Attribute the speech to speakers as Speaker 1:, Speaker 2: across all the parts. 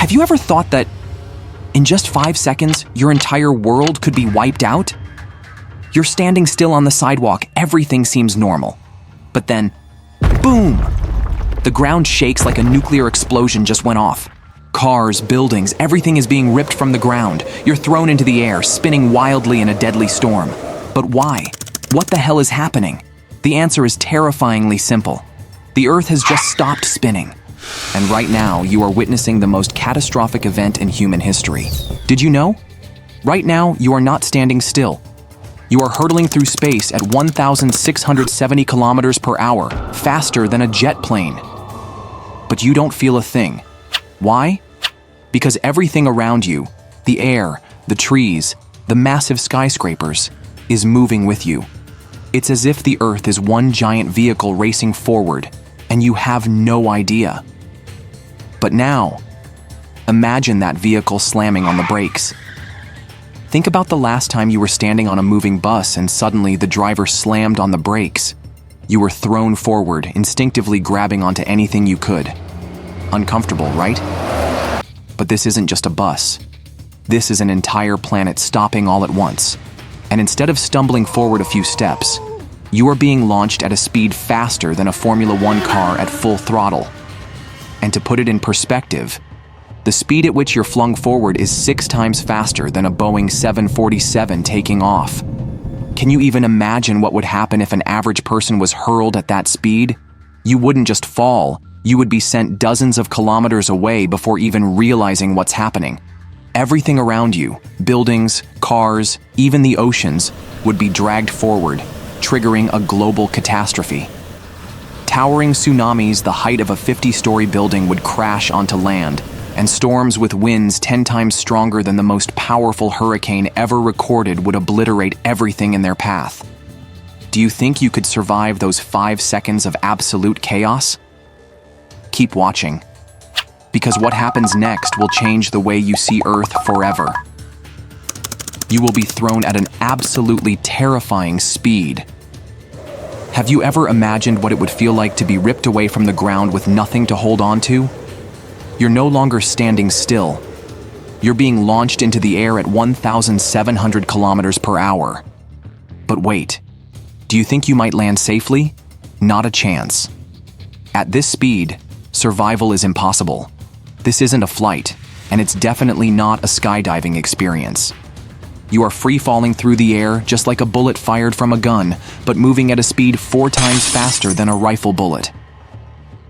Speaker 1: Have you ever thought that in just 5 seconds, your entire world could be wiped out? You're standing still on the sidewalk, everything seems normal. But then, boom! The ground shakes like a nuclear explosion just went off. Cars, buildings, everything is being ripped from the ground. You're thrown into the air, spinning wildly in a deadly storm. But why? What the hell is happening? The answer is terrifyingly simple. The Earth has just stopped spinning. And right now, you are witnessing the most catastrophic event in human history. Did you know? Right now, you are not standing still. You are hurtling through space at 1,670 kilometers per hour, faster than a jet plane. But you don't feel a thing. Why? Because everything around you, the air, the trees, the massive skyscrapers, is moving with you. It's as if the Earth is one giant vehicle racing forward, and you have no idea. But now, imagine that vehicle slamming on the brakes. Think about the last time you were standing on a moving bus and suddenly the driver slammed on the brakes. You were thrown forward, instinctively grabbing onto anything you could. Uncomfortable, right? But this isn't just a bus. This is an entire planet stopping all at once. And instead of stumbling forward a few steps, you are being launched at a speed faster than a Formula One car at full throttle. And to put it in perspective, the speed at which you're flung forward is 6 times faster than a Boeing 747 taking off. Can you even imagine what would happen if an average person was hurled at that speed? You wouldn't just fall, you would be sent dozens of kilometers away before even realizing what's happening. Everything around you, buildings, cars, even the oceans, would be dragged forward, triggering a global catastrophe. Towering tsunamis the height of a 50-story building would crash onto land, and storms with winds 10 times stronger than the most powerful hurricane ever recorded would obliterate everything in their path. Do you think you could survive those 5 seconds of absolute chaos? Keep watching, because what happens next will change the way you see Earth forever. You will be thrown at an absolutely terrifying speed. Have you ever imagined what it would feel like to be ripped away from the ground with nothing to hold on to? You're no longer standing still. You're being launched into the air at 1,700 kilometers per hour. But wait, do you think you might land safely? Not a chance. At this speed, survival is impossible. This isn't a flight, and it's definitely not a skydiving experience. You are free-falling through the air just like a bullet fired from a gun, but moving at a speed 4 times faster than a rifle bullet.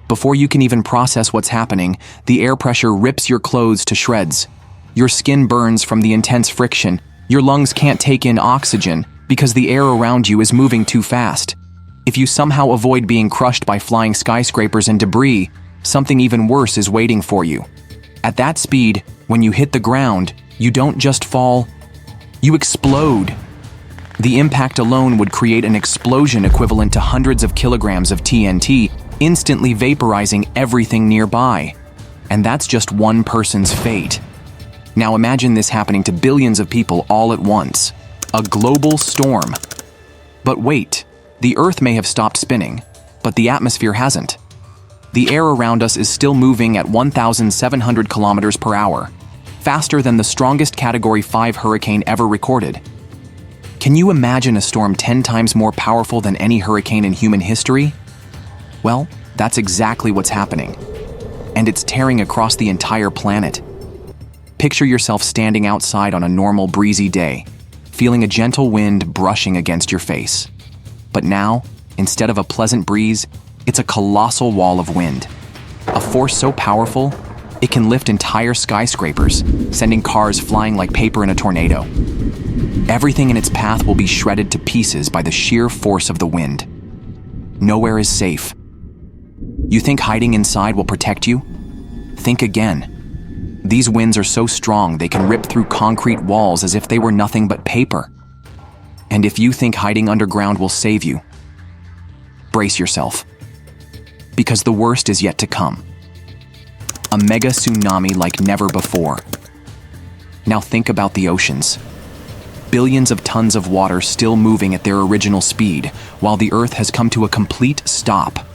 Speaker 1: Before you can even process what's happening, the air pressure rips your clothes to shreds. Your skin burns from the intense friction. Your lungs can't take in oxygen because the air around you is moving too fast. If you somehow avoid being crushed by flying skyscrapers and debris, something even worse is waiting for you. At that speed, when you hit the ground, you don't just fall, you explode. The impact alone would create an explosion equivalent to hundreds of kilograms of TNT, instantly vaporizing everything nearby. And that's just one person's fate. Now imagine this happening to billions of people all at once. A global storm. But wait, the Earth may have stopped spinning, but the atmosphere hasn't. The air around us is still moving at 1,700 kilometers per hour, faster than the strongest Category 5 hurricane ever recorded. Can you imagine a storm 10 times more powerful than any hurricane in human history? Well, that's exactly what's happening. And it's tearing across the entire planet. Picture yourself standing outside on a normal breezy day, feeling a gentle wind brushing against your face. But now, instead of a pleasant breeze, it's a colossal wall of wind. A force so powerful, it can lift entire skyscrapers, sending cars flying like paper in a tornado. Everything in its path will be shredded to pieces by the sheer force of the wind. Nowhere is safe. You think hiding inside will protect you? Think again. These winds are so strong they can rip through concrete walls as if they were nothing but paper. And if you think hiding underground will save you, brace yourself. Because the worst is yet to come. A mega tsunami like never before. Now think about the oceans. Billions of tons of water still moving at their original speed, while the Earth has come to a complete stop.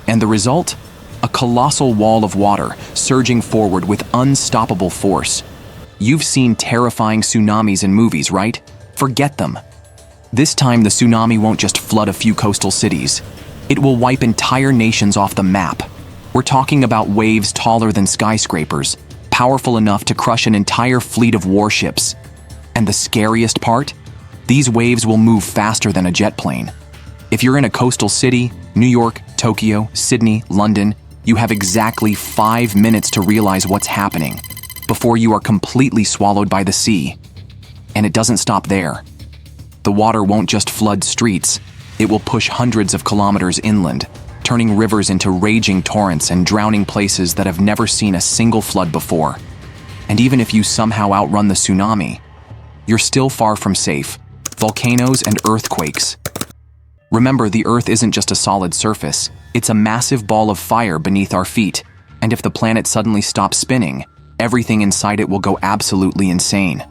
Speaker 1: And the result? a colossal wall of water surging forward with unstoppable force. You've seen terrifying tsunamis in movies, right? Forget them. This time, the tsunami won't just flood a few coastal cities. It will wipe entire nations off the map. We're talking about waves taller than skyscrapers, powerful enough to crush an entire fleet of warships. And the scariest part? These waves will move faster than a jet plane. If you're in a coastal city, New York, Tokyo, Sydney, London, you have exactly 5 minutes to realize what's happening before you are completely swallowed by the sea. And it doesn't stop there. The water won't just flood streets, it will push hundreds of kilometers inland, turning rivers into raging torrents and drowning places that have never seen a single flood before. And even if you somehow outrun the tsunami, you're still far from safe. Volcanoes and earthquakes. Remember, the Earth isn't just a solid surface, it's a massive ball of fire beneath our feet, and if the planet suddenly stops spinning, everything inside it will go absolutely insane.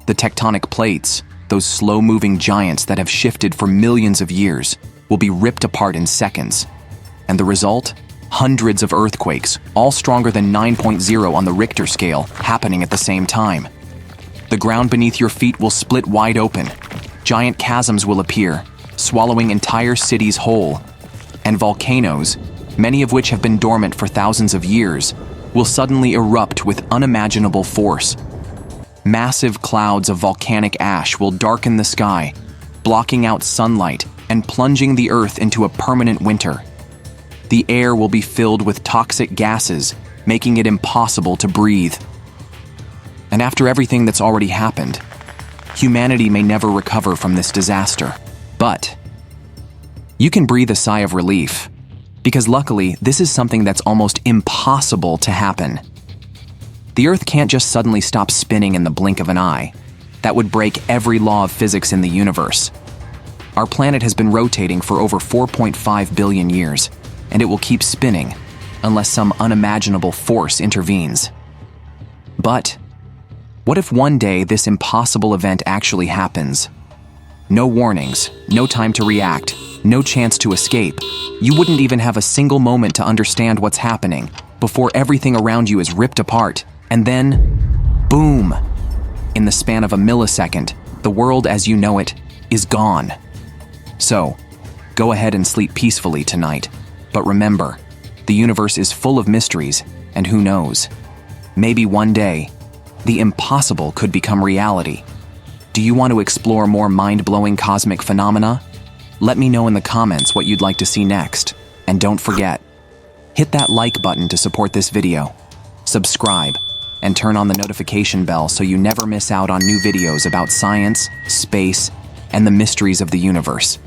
Speaker 1: The tectonic plates, those slow-moving giants that have shifted for millions of years, will be ripped apart in seconds. And the result? Hundreds of earthquakes, all stronger than 9.0 on the Richter scale, happening at the same time. The ground beneath your feet will split wide open. Giant chasms will appear, swallowing entire cities whole. And volcanoes, many of which have been dormant for thousands of years, will suddenly erupt with unimaginable force. Massive clouds of volcanic ash will darken the sky, blocking out sunlight and plunging the Earth into a permanent winter. The air will be filled with toxic gases, making it impossible to breathe. And after everything that's already happened, humanity may never recover from this disaster. But you can breathe a sigh of relief, because luckily, this is something that's almost impossible to happen. The Earth can't just suddenly stop spinning in the blink of an eye. That would break every law of physics in the universe. Our planet has been rotating for over 4.5 billion years, and it will keep spinning unless some unimaginable force intervenes. But what if one day this impossible event actually happens? No warnings, no time to react, no chance to escape. You wouldn't even have a single moment to understand what's happening before everything around you is ripped apart. And then, boom! In the span of a millisecond, the world as you know it is gone. So, go ahead and sleep peacefully tonight. But remember, the universe is full of mysteries, and who knows? Maybe one day, the impossible could become reality. Do you want to explore more mind-blowing cosmic phenomena? Let me know in the comments what you'd like to see next. And don't forget, hit that like button to support this video, subscribe, and turn on the notification bell so you never miss out on new videos about science, space, and the mysteries of the universe.